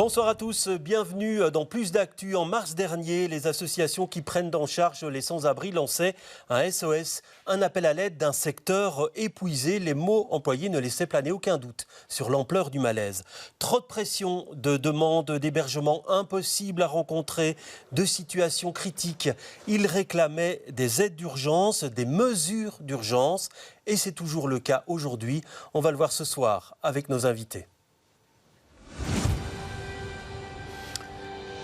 Bonsoir à tous, bienvenue dans Plus d'actu. En mars dernier, les associations qui prennent en charge les sans-abri lançaient un SOS, un appel à l'aide d'un secteur épuisé. Les mots employés ne laissaient planer aucun doute sur l'ampleur du malaise. Trop de pression, de demandes d'hébergement impossibles à rencontrer, de situations critiques. Ils réclamaient des aides d'urgence, des mesures d'urgence. Et c'est toujours le cas aujourd'hui. On va le voir ce soir avec nos invités.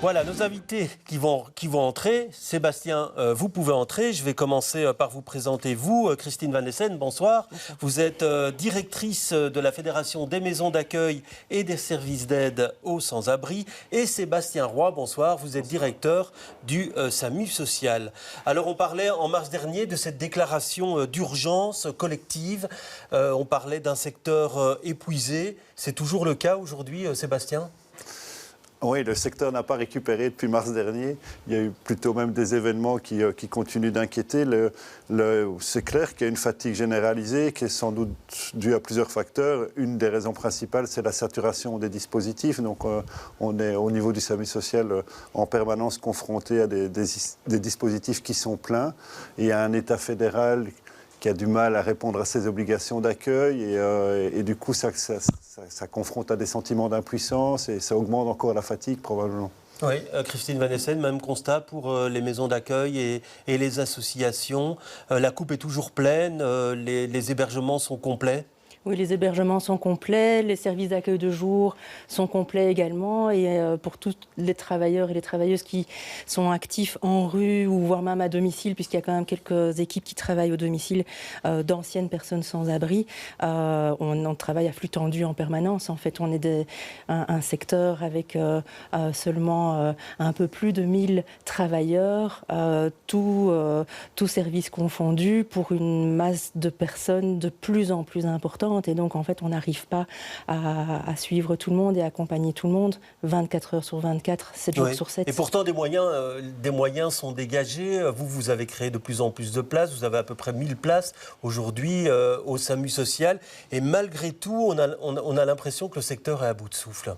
Voilà, nos invités qui vont entrer. Sébastien, vous pouvez entrer. Je vais commencer par vous présenter, vous, Christine Van Essen, bonsoir. Bonsoir. Vous êtes directrice de la Fédération des maisons d'accueil et des services d'aide aux sans-abri. Et Sébastien Roy, bonsoir, vous êtes directeur du SAMU social. Alors, on parlait en mars dernier de cette déclaration d'urgence collective. On parlait d'un secteur épuisé. C'est toujours le cas aujourd'hui, Sébastien ? Oui, le secteur n'a pas récupéré depuis mars dernier. Il y a eu plutôt même des événements qui continuent d'inquiéter. C'est clair qu'il y a une fatigue généralisée qui est sans doute due à plusieurs facteurs. Une des raisons principales, c'est la saturation des dispositifs. Donc on est au niveau du SAMU social en permanence confronté à des dispositifs qui sont pleins. Et il y a un État fédéral qui a du mal à répondre à ses obligations d'accueil et du coup ça confronte à des sentiments d'impuissance et ça augmente encore la fatigue probablement. Oui, Christine Van Essen, même constat pour les maisons d'accueil et les associations. La coupe est toujours pleine, les hébergements sont complets. Oui, les hébergements sont complets, les services d'accueil de jour sont complets également. Et pour tous les travailleurs et les travailleuses qui sont actifs en rue ou voire même à domicile, puisqu'il y a quand même quelques équipes qui travaillent au domicile d'anciennes personnes sans abri, on travaille à flux tendu en permanence. En fait, on est un secteur avec seulement un peu plus de 1000 travailleurs, tous services confondus, pour une masse de personnes de plus en plus importante. Et donc, en fait, on n'arrive pas à suivre tout le monde et à accompagner tout le monde 24 heures sur 24, 7 jours sur 7. Et pourtant, des moyens sont dégagés. Vous avez créé de plus en plus de places. Vous avez à peu près 1000 places aujourd'hui au SAMU social. Et malgré tout, on a l'impression que le secteur est à bout de souffle.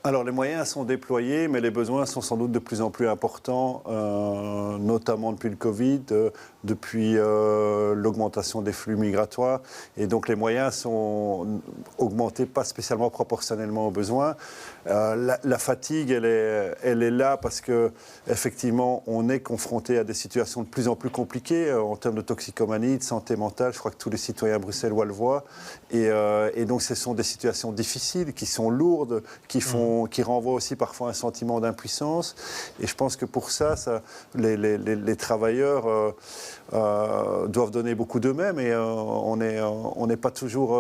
Alors les moyens sont déployés, mais les besoins sont sans doute de plus en plus importants, notamment depuis le Covid, depuis l'augmentation des flux migratoires. Et donc les moyens sont augmentés pas spécialement proportionnellement aux besoins. La fatigue, elle est là parce qu'effectivement, on est confronté à des situations de plus en plus compliquées en termes de toxicomanie, de santé mentale. Je crois que tous les citoyens bruxellois le voient. Et donc ce sont des situations difficiles, qui sont lourdes, qui renvoient aussi parfois un sentiment d'impuissance. Et je pense que pour ça les travailleurs doivent donner beaucoup d'eux-mêmes. Et on n'est pas toujours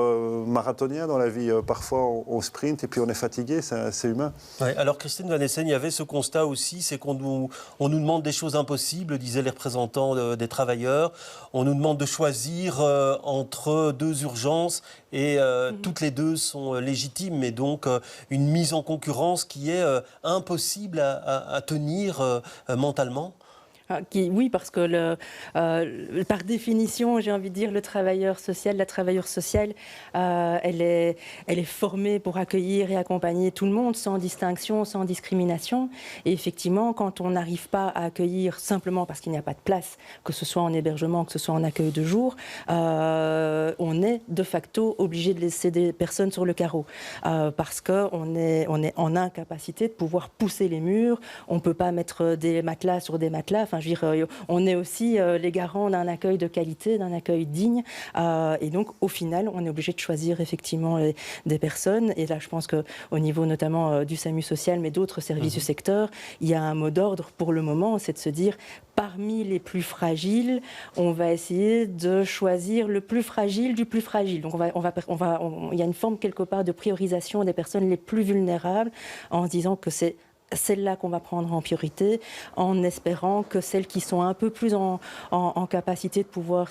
marathonien dans la vie. Parfois, on sprint et puis on est fatigué. C'est humain. Ouais, alors Christine Van Essen, il y avait ce constat aussi, c'est qu'on nous demande des choses impossibles, disaient les représentants des travailleurs. On nous demande de choisir entre deux urgences et toutes les deux sont légitimes, mais donc une mise en concurrence qui est impossible à tenir mentalement. Oui, parce que par définition, j'ai envie de dire, le travailleur social, la travailleuse sociale, elle est formée pour accueillir et accompagner tout le monde, sans distinction, sans discrimination. Et effectivement, quand on n'arrive pas à accueillir simplement parce qu'il n'y a pas de place, que ce soit en hébergement, que ce soit en accueil de jour, on est de facto obligé de laisser des personnes sur le carreau. Parce qu'on est en incapacité de pouvoir pousser les murs. On ne peut pas mettre des matelas sur des matelas. Enfin, je veux dire, on est aussi les garants d'un accueil de qualité, d'un accueil digne. Et donc, au final, on est obligé de choisir effectivement des personnes. Et là, je pense qu'au niveau notamment du SAMU social, mais d'autres services du secteur, il y a un mot d'ordre pour le moment, c'est de se dire, parmi les plus fragiles, on va essayer de choisir le plus fragile du plus fragile. Donc, il y a une forme quelque part de priorisation des personnes les plus vulnérables en se disant que c'est celles-là qu'on va prendre en priorité, en espérant que celles qui sont un peu plus en capacité de pouvoir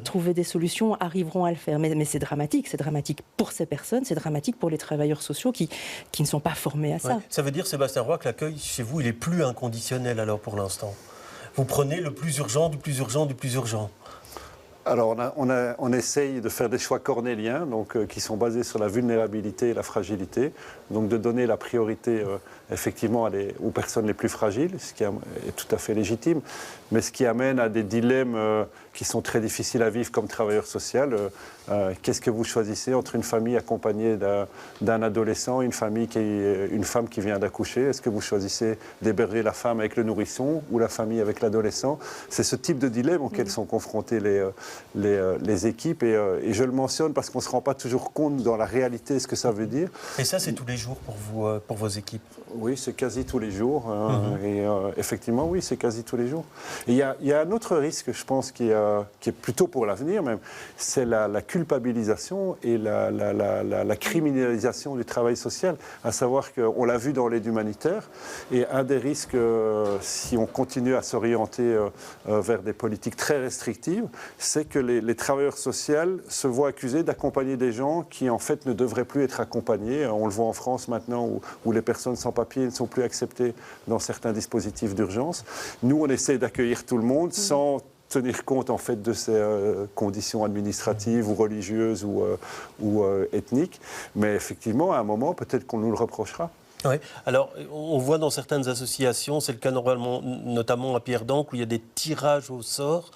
trouver des solutions arriveront à le faire. Mais c'est dramatique pour ces personnes, c'est dramatique pour les travailleurs sociaux qui ne sont pas formés à ça. Ouais. Ça veut dire, Sébastien Roy, que l'accueil chez vous, il est plus inconditionnel alors pour l'instant. Vous prenez le plus urgent, du plus urgent, du plus urgent. Alors, on essaye de faire des choix cornéliens, donc, qui sont basés sur la vulnérabilité et la fragilité. Donc, de donner la priorité, effectivement, aux personnes les plus fragiles, ce qui est tout à fait légitime, mais ce qui amène à des dilemmes qui sont très difficiles à vivre comme travailleur social. Qu'est-ce que vous choisissez entre une famille accompagnée d'un adolescent, une femme qui vient d'accoucher? Est-ce que vous choisissez d'héberger la femme avec le nourrisson ou la famille avec l'adolescent? C'est ce type de dilemme auquel sont confrontés les équipes, et je le mentionne parce qu'on ne se rend pas toujours compte dans la réalité ce que ça veut dire. Et ça, c'est tous les jours pour vous, pour vos équipes? Oui, c'est quasi tous les jours. Et effectivement, oui, c'est quasi tous les jours. Et il y a un autre risque, je pense, qui est plutôt pour l'avenir même, c'est la culpabilisation et la criminalisation du travail social, à savoir qu'on l'a vu dans l'aide humanitaire, et un des risques, si on continue à s'orienter vers des politiques très restrictives, c'est que les travailleurs sociaux se voient accusés d'accompagner des gens qui, en fait, ne devraient plus être accompagnés. On le voit en France maintenant, où les personnes sans papier ne sont plus acceptées dans certains dispositifs d'urgence. Nous, on essaie d'accueillir tout le monde sans tenir compte, en fait, de ces conditions administratives ou religieuses ou ethniques. Mais effectivement, à un moment, peut-être qu'on nous le reprochera. Oui. Alors, on voit dans certaines associations, c'est le cas notamment à Pierre-d'Ancre, où il y a des tirages au sort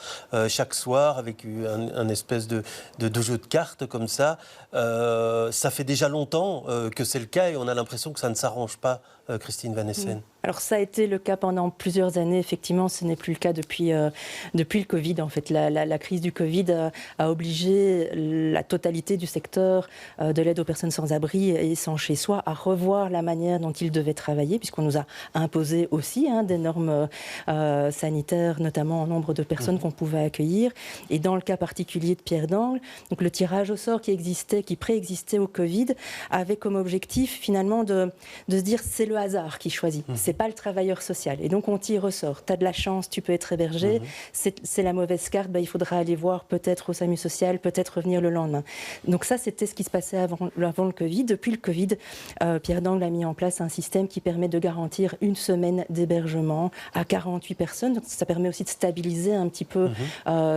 chaque soir avec un espèce de jeu de cartes comme ça. Ça fait déjà longtemps que c'est le cas et on a l'impression que ça ne s'arrange pas, Christine Van Essen. Alors ça a été le cas pendant plusieurs années. Effectivement, ce n'est plus le cas depuis le Covid. En fait, la crise du Covid a obligé la totalité du secteur de l'aide aux personnes sans abri et sans chez soi à revoir la manière dont ils devaient travailler, puisqu'on nous a imposé aussi des normes sanitaires, notamment en nombre de personnes qu'on pouvait accueillir. Et dans le cas particulier de Pierre-d'Ancre, donc le tirage au sort qui préexistait au Covid, avait comme objectif finalement de se dire c'est le hasard qui choisit. C'est pas le travailleur social. Et donc, on t'y ressort. Tu as de la chance, tu peux être hébergé. C'est la mauvaise carte, il faudra aller voir peut-être au SAMU social, peut-être revenir le lendemain. Donc ça, c'était ce qui se passait avant le Covid. Depuis le Covid, Pierre-d'Ancre a mis en place un système qui permet de garantir une semaine d'hébergement à 48 personnes. Donc, ça permet aussi de stabiliser un petit peu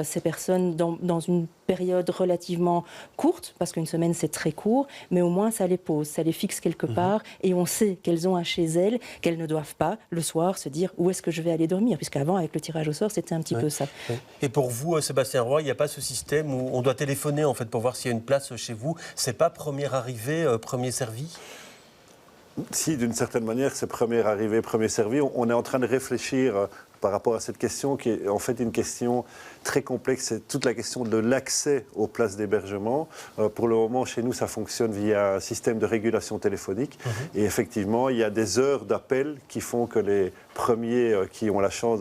ces personnes dans une période relativement courte, parce qu'une semaine, c'est très court, mais au moins, ça les pose, ça les fixe quelque part, et on sait qu'elles ont à chez elles, qu'elles ne doivent pas, le soir, se dire où est-ce que je vais aller dormir, puisqu'avant, avec le tirage au sort, c'était un petit peu ça. Et pour vous, Sébastien Roy, il n'y a pas ce système où on doit téléphoner, en fait, pour voir s'il y a une place chez vous? C'est pas premier arrivé, premier servi? Si, d'une certaine manière, c'est premier arrivé, premier servi. On est en train de réfléchir par rapport à cette question qui est en fait une question très complexe. C'est toute la question de l'accès aux places d'hébergement. Pour le moment, chez nous, ça fonctionne via un système de régulation téléphonique. Et effectivement, il y a des heures d'appel qui font que les premiers qui ont la chance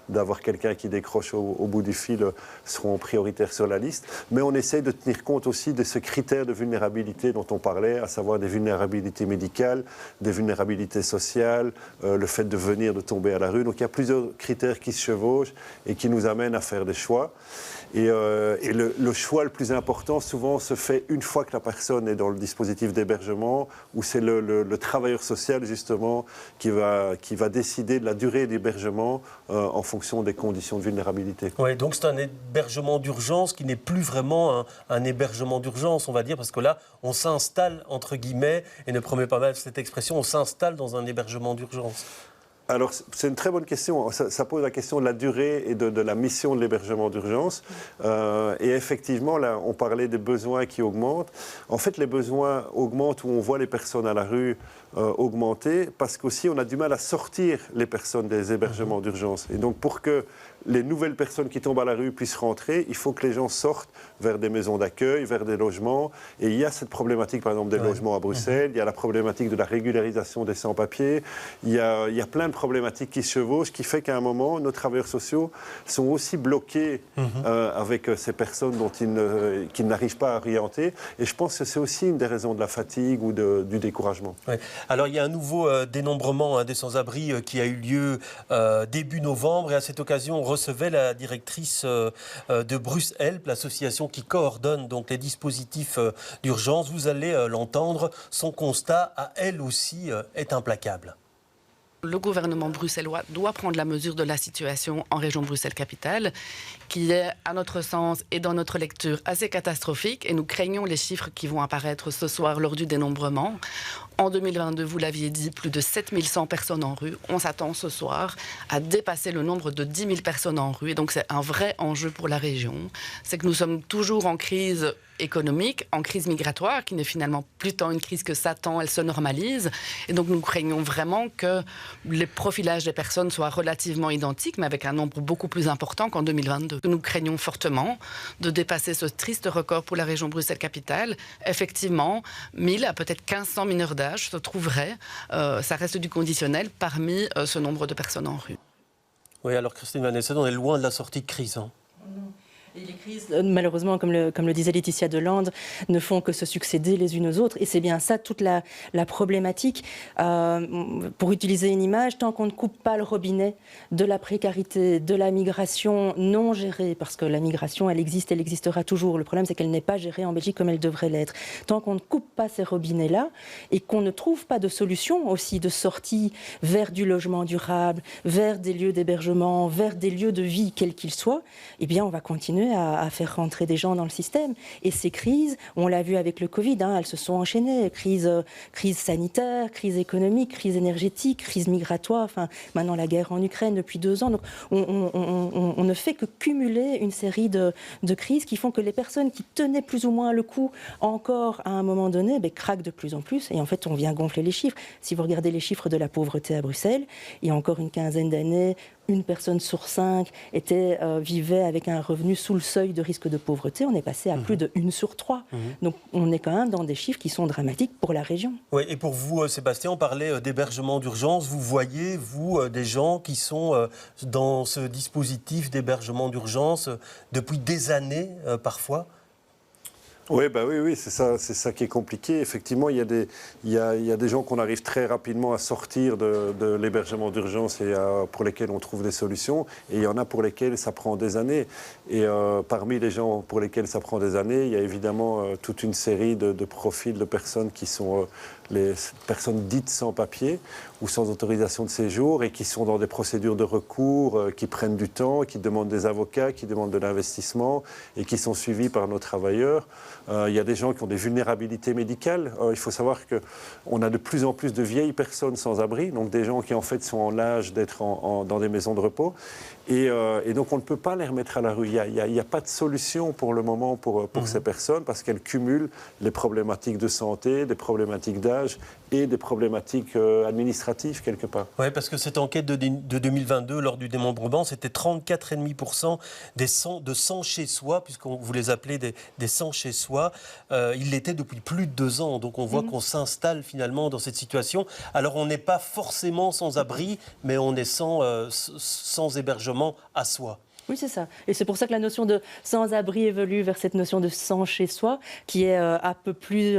d'avoir quelqu'un qui décroche au bout du fil seront prioritaires sur la liste. Mais on essaye de tenir compte aussi de ce critère de vulnérabilité dont on parlait, à savoir des vulnérabilités médicales, des vulnérabilités sociales, le fait de venir, de tomber à la rue. Donc il y a plusieurs critères qui se chevauchent et qui nous amènent à faire des choix. Et le choix le plus important, souvent, se fait une fois que la personne est dans le dispositif d'hébergement, où c'est le travailleur social, justement, qui va décider de la durée d'hébergement en fonction des conditions de vulnérabilité. Oui, donc c'est un hébergement d'urgence qui n'est plus vraiment un hébergement d'urgence, on va dire, parce que là, on s'installe, entre guillemets, et ne prenez pas mal cette expression, on s'installe dans un hébergement d'urgence. Alors, c'est une très bonne question. Ça pose la question de la durée et de la mission de l'hébergement d'urgence. Et effectivement, là, on parlait des besoins qui augmentent. En fait, les besoins augmentent où on voit les personnes à la rue augmenter, parce qu'aussi, on a du mal à sortir les personnes des hébergements d'urgence. Et donc, pour que les nouvelles personnes qui tombent à la rue puissent rentrer, il faut que les gens sortent vers des maisons d'accueil, vers des logements. Et il y a cette problématique, par exemple, des logements à Bruxelles. Il y a la problématique de la régularisation des sans-papiers. Il y a plein de problématiques qui se chevauchent, qui fait qu'à un moment, nos travailleurs sociaux sont aussi bloqués avec ces personnes qu'ils n'arrivent pas à orienter. Et je pense que c'est aussi une des raisons de la fatigue ou du découragement. Ouais. Alors, il y a un nouveau dénombrement des sans-abri qui a eu lieu début novembre. Et à cette occasion, on recevait la directrice de Bruxelles, l'association qui coordonne donc les dispositifs d'urgence. Vous allez l'entendre, son constat à elle aussi est implacable. Le gouvernement bruxellois doit prendre la mesure de la situation en région Bruxelles-Capitale, qui est, à notre sens et dans notre lecture, assez catastrophique. Et nous craignons les chiffres qui vont apparaître ce soir lors du dénombrement. En 2022, vous l'aviez dit, plus de 7100 personnes en rue. On s'attend ce soir à dépasser le nombre de 10 000 personnes en rue. Et donc, c'est un vrai enjeu pour la région. C'est que nous sommes toujours en crise économique, en crise migratoire, qui n'est finalement plus tant une crise que ça, tant elle se normalise. Et donc, nous craignons vraiment que les profilages des personnes soient relativement identiques, mais avec un nombre beaucoup plus important qu'en 2022. Nous craignons fortement de dépasser ce triste record pour la région Bruxelles-Capitale. Effectivement, 1000 à peut-être 1500 mineurs d'âge se trouveraient, ça reste du conditionnel, parmi ce nombre de personnes en rue. Oui, alors Christine Van Essen, on est loin de la sortie de crise. Et les crises, malheureusement, comme le disait Laetitia Delande, ne font que se succéder les unes aux autres. Et c'est bien ça, toute la problématique. Pour utiliser une image, tant qu'on ne coupe pas le robinet de la précarité, de la migration non gérée, parce que la migration, elle existe, elle existera toujours. Le problème, c'est qu'elle n'est pas gérée en Belgique comme elle devrait l'être. Tant qu'on ne coupe pas ces robinets-là et qu'on ne trouve pas de solution aussi de sortie vers du logement durable, vers des lieux d'hébergement, vers des lieux de vie, quels qu'ils soient, eh bien, on va continuer à faire rentrer des gens dans le système. Et ces crises, on l'a vu avec le Covid, elles se sont enchaînées. Crise sanitaire, crise économique, crise énergétique, crise migratoire, enfin, maintenant la guerre en Ukraine depuis 2 ans. Donc on ne fait que cumuler une série de crises qui font que les personnes qui tenaient plus ou moins le coup encore à un moment donné, craquent de plus en plus. Et en fait, on vient gonfler les chiffres. Si vous regardez les chiffres de la pauvreté à Bruxelles, il y a encore une quinzaine d'années, 1 personne sur 5 vivait avec un revenu sous le seuil de risque de pauvreté. On est passé à plus de 1 sur 3. Donc on est quand même dans des chiffres qui sont dramatiques pour la région. Oui, et pour vous, Sébastien, on parlait d'hébergement d'urgence. Vous voyez, vous, des gens qui sont dans ce dispositif d'hébergement d'urgence depuis des années, parfois? Oui, oui, c'est ça qui est compliqué. Effectivement, il y a des gens qu'on arrive très rapidement à sortir de l'hébergement d'urgence et pour lesquels on trouve des solutions. Et il y en a pour lesquels ça prend des années. Et parmi les gens pour lesquels ça prend des années, il y a évidemment toute une série de profils de personnes qui sont les personnes dites sans papier ou sans autorisation de séjour et qui sont dans des procédures de recours qui prennent du temps, qui demandent des avocats, qui demandent de l'investissement et qui sont suivis par nos travailleurs. Il y a des gens qui ont des vulnérabilités médicales. Il faut savoir qu'on a de plus en plus de vieilles personnes sans abri, donc des gens qui en fait sont en l'âge d'être dans des maisons de repos. Et donc on ne peut pas les remettre à la rue. Il n'y a pas de solution pour le moment pour ces personnes parce qu'elles cumulent les problématiques de santé, des problématiques d'âge et des problématiques administratives quelque part. Oui, parce que cette enquête de 2022, lors du démembrement, c'était 34,5% de sans chez soi, puisqu'on vous les appelez des sans chez soi. Il l'était depuis plus de 2 ans. Donc on voit qu'on s'installe finalement dans cette situation. Alors on n'est pas forcément sans abri, mais on est sans hébergement à soi. Oui, c'est ça. Et c'est pour ça que la notion de sans-abri évolue vers cette notion de sans chez soi, qui est un peu plus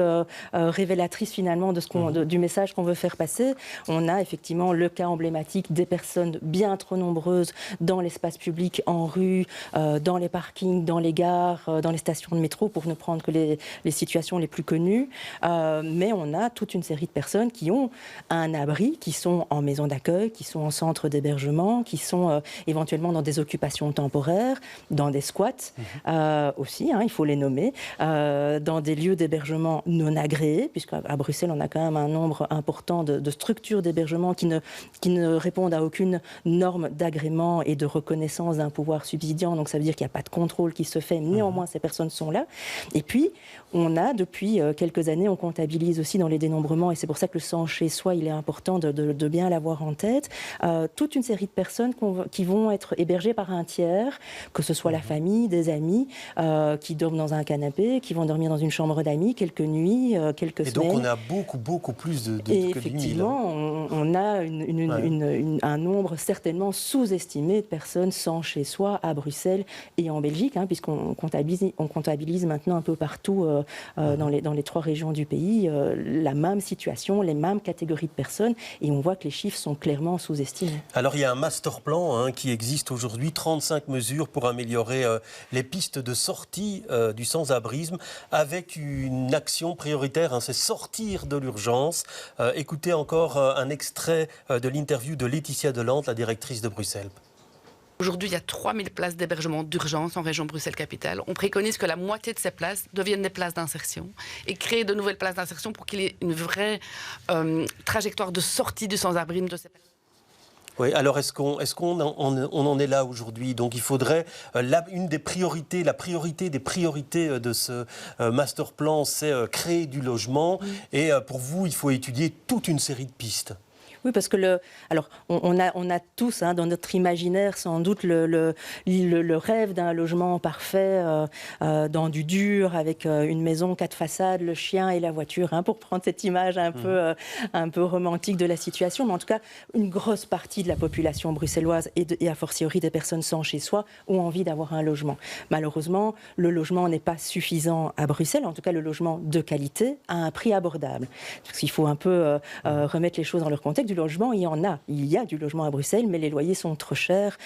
révélatrice finalement de du message qu'on veut faire passer. On a effectivement le cas emblématique des personnes bien trop nombreuses dans l'espace public, en rue, dans les parkings, dans les gares, dans les stations de métro, pour ne prendre que les situations les plus connues. Mais on a toute une série de personnes qui ont un abri, qui sont en maison d'accueil, qui sont en centre d'hébergement, qui sont éventuellement dans des occupations temporaires, dans des squats aussi, il faut les nommer, dans des lieux d'hébergement non agréés, puisqu'à Bruxelles, on a quand même un nombre important de structures d'hébergement qui ne répondent à aucune norme d'agrément et de reconnaissance d'un pouvoir subsidiant. Donc ça veut dire qu'il n'y a pas de contrôle qui se fait. Néanmoins, ces personnes sont là. Et puis, on a, depuis quelques années, on comptabilise aussi dans les dénombrements, et c'est pour ça que le sans chez soi, il est important de bien l'avoir en tête, toute une série de personnes qui vont être hébergées par un tiers, que ce soit la famille, des amis, qui dorment dans un canapé, qui vont dormir dans une chambre d'amis quelques nuits, quelques semaines. Et donc on a beaucoup plus de et que effectivement, on a un nombre certainement sous-estimé de personnes sans chez soi à Bruxelles et en Belgique, puisqu'on comptabilise maintenant un peu partout dans les 3 régions du pays la même situation, les mêmes catégories de personnes, et on voit que les chiffres sont clairement sous-estimés. Alors il y a un master plan qui existe aujourd'hui, 35 5 mesures pour améliorer les pistes de sortie du sans-abrisme avec une action prioritaire, hein, c'est sortir de l'urgence. Écoutez encore un extrait de l'interview de Laetitia Delante, la directrice de Bruxelles. Aujourd'hui, il y a 3000 places d'hébergement d'urgence en région Bruxelles-Capitale. On préconise que la moitié de ces places deviennent des places d'insertion et créer de nouvelles places d'insertion pour qu'il y ait une vraie trajectoire de sortie du sans-abrisme de ces personnes. Oui, alors est-ce qu'on en est là aujourd'hui? Donc il faudrait, une des priorités, la priorité des priorités de ce master plan, c'est créer du logement. Et pour vous, il faut étudier toute une série de pistes. Oui, parce que on a tous dans notre imaginaire sans doute le rêve d'un logement parfait dans du dur avec une maison 4 façades, le chien et la voiture, pour prendre cette image un peu romantique de la situation. Mais en tout cas, une grosse partie de la population bruxelloise et a fortiori des personnes sans chez soi ont envie d'avoir un logement. Malheureusement, le logement n'est pas suffisant à Bruxelles, en tout cas le logement de qualité à un prix abordable. Parce qu'il faut un peu remettre les choses dans leur contexte. Du logement, il y a du logement à Bruxelles, mais les loyers sont trop chers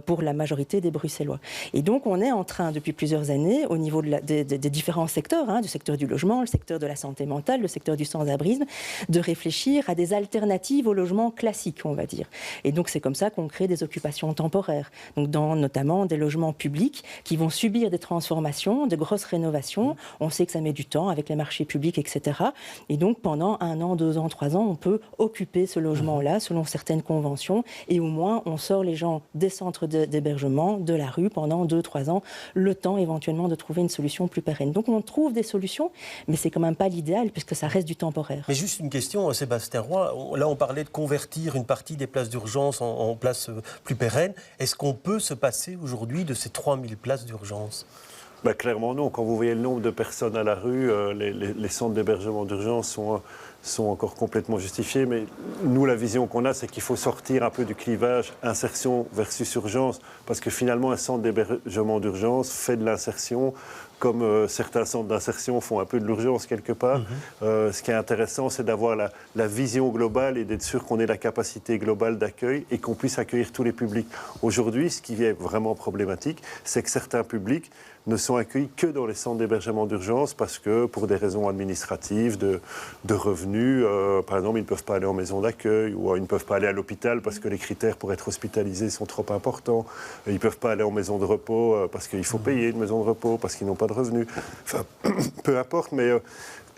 pour la majorité des Bruxellois. Et donc, on est en train, depuis plusieurs années, au niveau des différents secteurs, du secteur du logement, le secteur de la santé mentale, le secteur du sans-abrisme, de réfléchir à des alternatives au logement classique, on va dire. Et donc, c'est comme ça qu'on crée des occupations temporaires, donc dans notamment des logements publics qui vont subir des transformations, de grosses rénovations. On sait que ça met du temps avec les marchés publics, etc. Et donc, pendant 1 an, 2 ans, 3 ans, on peut occuper ce logement-là, selon certaines conventions, et au moins on sort les gens des centres d'hébergement, de la rue pendant 2-3 ans, le temps éventuellement de trouver une solution plus pérenne. Donc on trouve des solutions, mais c'est quand même pas l'idéal puisque ça reste du temporaire. Mais juste une question, Sébastien Roy, là on parlait de convertir une partie des places d'urgence en places plus pérennes. Est-ce qu'on peut se passer aujourd'hui de ces 3000 places d'urgence ? Clairement non. Quand vous voyez le nombre de personnes à la rue, les centres d'hébergement d'urgence sont encore complètement justifiés. Mais nous, la vision qu'on a, c'est qu'il faut sortir un peu du clivage insertion versus urgence. Parce que finalement, un centre d'hébergement d'urgence fait de l'insertion comme certains centres d'insertion font un peu de l'urgence quelque part. Ce qui est intéressant, c'est d'avoir la vision globale et d'être sûr qu'on ait la capacité globale d'accueil et qu'on puisse accueillir tous les publics. Aujourd'hui, ce qui est vraiment problématique, c'est que certains publics ne sont accueillis que dans les centres d'hébergement d'urgence parce que, pour des raisons administratives, de revenus, par exemple, ils ne peuvent pas aller en maison d'accueil ou ils ne peuvent pas aller à l'hôpital parce que les critères pour être hospitalisés sont trop importants. Ils ne peuvent pas aller en maison de repos parce qu'il faut payer une maison de repos, parce qu'ils n'ont pas de revenus. Enfin, peu importe, mais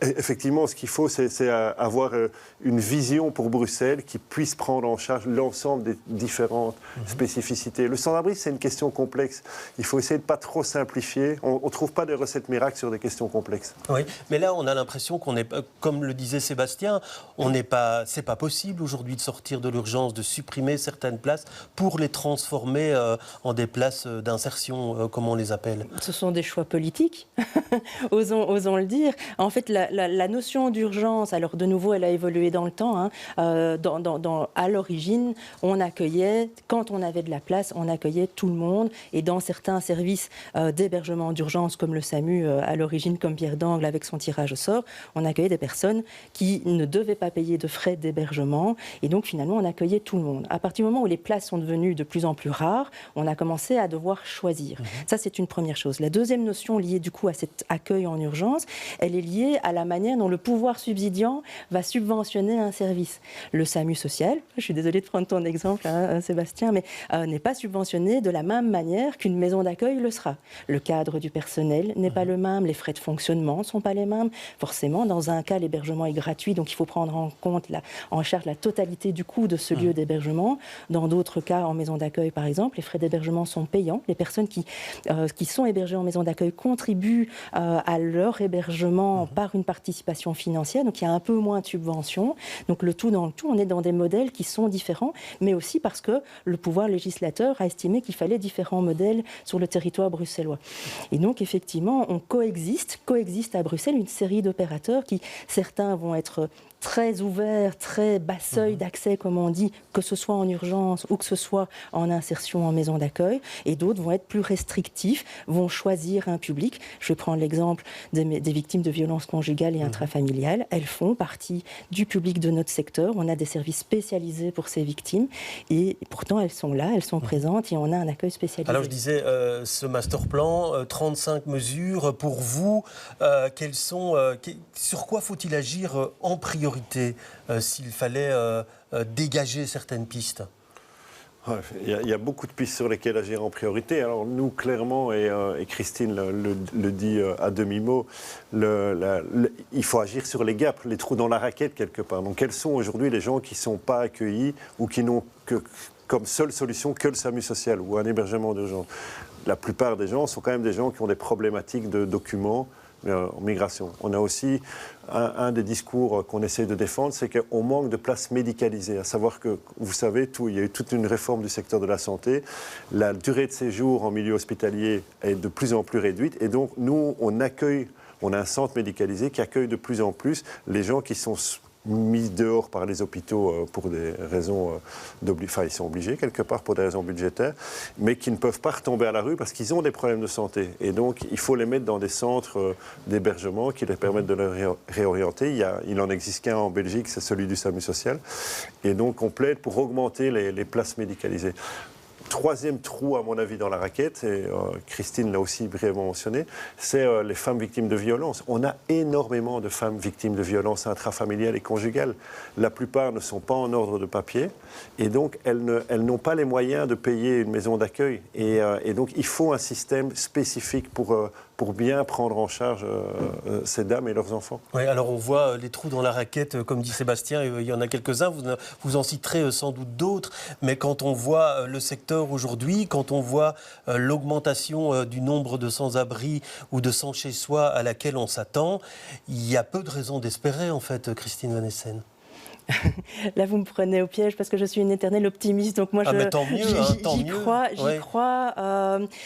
effectivement, ce qu'il faut, c'est avoir une vision pour Bruxelles qui puisse prendre en charge l'ensemble des différentes spécificités. Le sans-abri, c'est une question complexe. Il faut essayer de ne pas trop simplifier. On ne trouve pas de recettes miracles sur des questions complexes. Oui, mais là, on a l'impression qu'on est, comme le disait Sébastien, c'est pas possible aujourd'hui de sortir de l'urgence, de supprimer certaines places pour les transformer en des places d'insertion, comme on les appelle. Ce sont des choix politiques, osons le dire. En fait, la notion d'urgence, alors de nouveau, elle a évolué dans le temps. À l'origine, on accueillait, quand on avait de la place, on accueillait tout le monde. Et dans certains services d'hébergement d'urgence, comme le SAMU à l'origine, comme Pierre d'Angle avec son tirage au sort, on accueillait des personnes qui ne devaient pas payer de frais d'hébergement. Et donc, finalement, on accueillait tout le monde. À partir du moment où les places sont devenues de plus en plus rares, on a commencé à devoir choisir. Ça, c'est une première chose. La deuxième notion liée, du coup, à cet accueil en urgence, elle est liée à la manière dont le pouvoir subsidiant va subventionner un service. Le SAMU social, je suis désolée de prendre ton exemple, Sébastien, mais n'est pas subventionné de la même manière qu'une maison d'accueil le sera. Le cadre du personnel n'est pas le même, les frais de fonctionnement ne sont pas les mêmes. Forcément, dans un cas, l'hébergement est gratuit, donc il faut prendre en charge la totalité du coût de ce lieu d'hébergement. Dans d'autres cas, en maison d'accueil, par exemple, les frais d'hébergement sont payants. Les personnes qui sont hébergées en maison d'accueil contribuent à leur hébergement par une participation financière, donc il y a un peu moins de subventions. Donc le tout dans le tout, on est dans des modèles qui sont différents, mais aussi parce que le pouvoir législateur a estimé qu'il fallait différents modèles sur le territoire bruxellois. Et donc effectivement, on coexiste à Bruxelles une série d'opérateurs qui, certains vont être très ouverts, très bas seuil d'accès, comme on dit, que ce soit en urgence ou que ce soit en insertion en maison d'accueil. Et d'autres vont être plus restrictifs, vont choisir un public. Je vais prendre l'exemple des victimes de violences conjugales et intrafamiliales. Elles font partie du public de notre secteur. On a des services spécialisés pour ces victimes. Et pourtant, elles sont là, elles sont présentes et on a un accueil spécialisé. Alors je disais, ce master plan, 35 mesures pour vous. Sur quoi faut-il agir en priorité s'il fallait dégager certaines pistes ? Il y a beaucoup de pistes sur lesquelles agir en priorité. Alors nous, clairement, et Christine le dit à demi-mot, il faut agir sur les gaps, les trous dans la raquette quelque part. Donc quels sont aujourd'hui les gens qui ne sont pas accueillis ou qui n'ont comme seule solution que le SAMU social ou un hébergement d'urgence? La plupart des gens sont quand même des gens qui ont des problématiques de documents, en migration. On a aussi un des discours qu'on essaie de défendre, c'est qu'on manque de places médicalisées. À savoir que, vous savez, il y a eu toute une réforme du secteur de la santé. La durée de séjour en milieu hospitalier est de plus en plus réduite. Et donc, nous, on a un centre médicalisé qui accueille de plus en plus les gens qui sont mis dehors par les hôpitaux pour des raisons ils sont obligés quelque part pour des raisons budgétaires, mais qui ne peuvent pas retomber à la rue parce qu'ils ont des problèmes de santé. Et donc, il faut les mettre dans des centres d'hébergement qui leur permettent de les réorienter. Il n'en existe qu'un en Belgique, c'est celui du SAMU social. Et donc, on plaide pour augmenter les places médicalisées. Troisième trou, à mon avis, dans la raquette, et Christine l'a aussi brièvement mentionné, c'est les femmes victimes de violences. On a énormément de femmes victimes de violences intrafamiliales et conjugales. La plupart ne sont pas en ordre de papier, et donc elles n'ont pas les moyens de payer une maison d'accueil. Et donc il faut un système spécifique pour bien prendre en charge ces dames et leurs enfants. Oui, alors on voit les trous dans la raquette, comme dit Sébastien, il y en a quelques-uns, vous en citerez sans doute d'autres, mais quand on voit le secteur aujourd'hui, quand on voit l'augmentation du nombre de sans-abri ou de sans-chez-soi à laquelle on s'attend, il y a peu de raisons d'espérer, en fait, Christine Van Essen. Là, vous me prenez au piège parce que je suis une éternelle optimiste. Donc moi, j'y crois.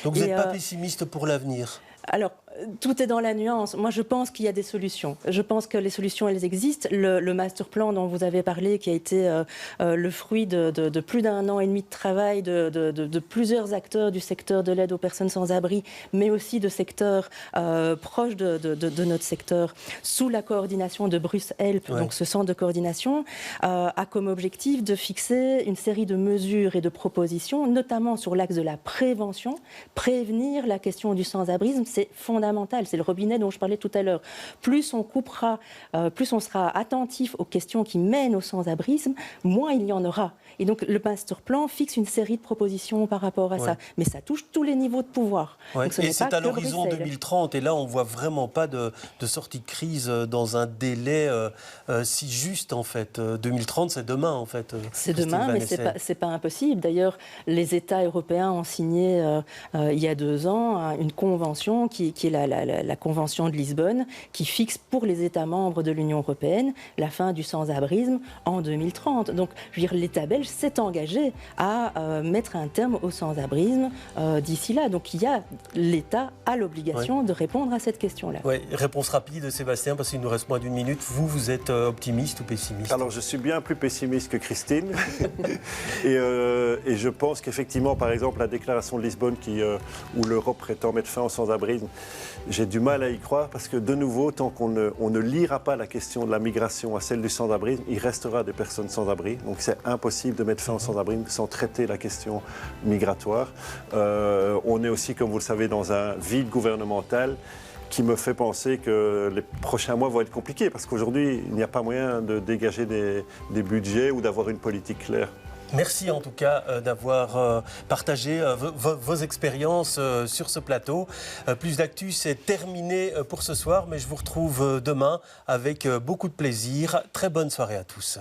Donc vous n'êtes pas pessimiste pour l'avenir ? Alors, tout est dans la nuance. Moi, je pense qu'il y a des solutions. Je pense que les solutions, elles existent. Le master plan dont vous avez parlé, qui a été le fruit de plus d'un an et demi de travail de plusieurs acteurs du secteur de l'aide aux personnes sans abri, mais aussi de secteurs proches de notre secteur, sous la coordination de Bruce Help, donc ce centre de coordination, a comme objectif de fixer une série de mesures et de propositions, notamment sur l'axe de la prévention. Prévenir la question du sans-abrisme, c'est fondamental. C'est le robinet dont je parlais tout à l'heure. Plus on coupera, plus on sera attentif aux questions qui mènent au sans-abrisme, moins il y en aura. Et donc le master plan fixe une série de propositions par rapport à ça. Mais ça touche tous les niveaux de pouvoir. Donc, et c'est à l'horizon 2030. Et là, on ne voit vraiment pas de sortie de crise dans un délai si juste, en fait. 2030, c'est demain, en fait. C'est demain, mais c'est pas impossible. D'ailleurs, les États européens ont signé il y a 2 ans une convention qui est la Convention de Lisbonne, qui fixe pour les États membres de l'Union européenne la fin du sans-abrisme en 2030. Donc, je veux dire, l'État belge s'est engagé à mettre un terme au sans-abrisme d'ici là. Donc, l'État a l'obligation de répondre à cette question-là. Oui, réponse rapide, Sébastien, parce qu'il nous reste moins d'1 minute. Vous êtes optimiste ou pessimiste ? Alors, je suis bien plus pessimiste que Christine. et je pense qu'effectivement, par exemple, la déclaration de Lisbonne où l'Europe prétend mettre fin au sans-abrisme, j'ai du mal à y croire parce que, de nouveau, tant qu'on ne liera pas la question de la migration à celle du sans-abrisme, il restera des personnes sans-abri. Donc, c'est impossible de mettre fin au sans-abrisme sans traiter la question migratoire. On est aussi, comme vous le savez, dans un vide gouvernemental qui me fait penser que les prochains mois vont être compliqués parce qu'aujourd'hui, il n'y a pas moyen de dégager des budgets ou d'avoir une politique claire. Merci en tout cas d'avoir partagé vos expériences sur ce plateau. Plus d'actu, c'est terminé pour ce soir, mais je vous retrouve demain avec beaucoup de plaisir. Très bonne soirée à tous.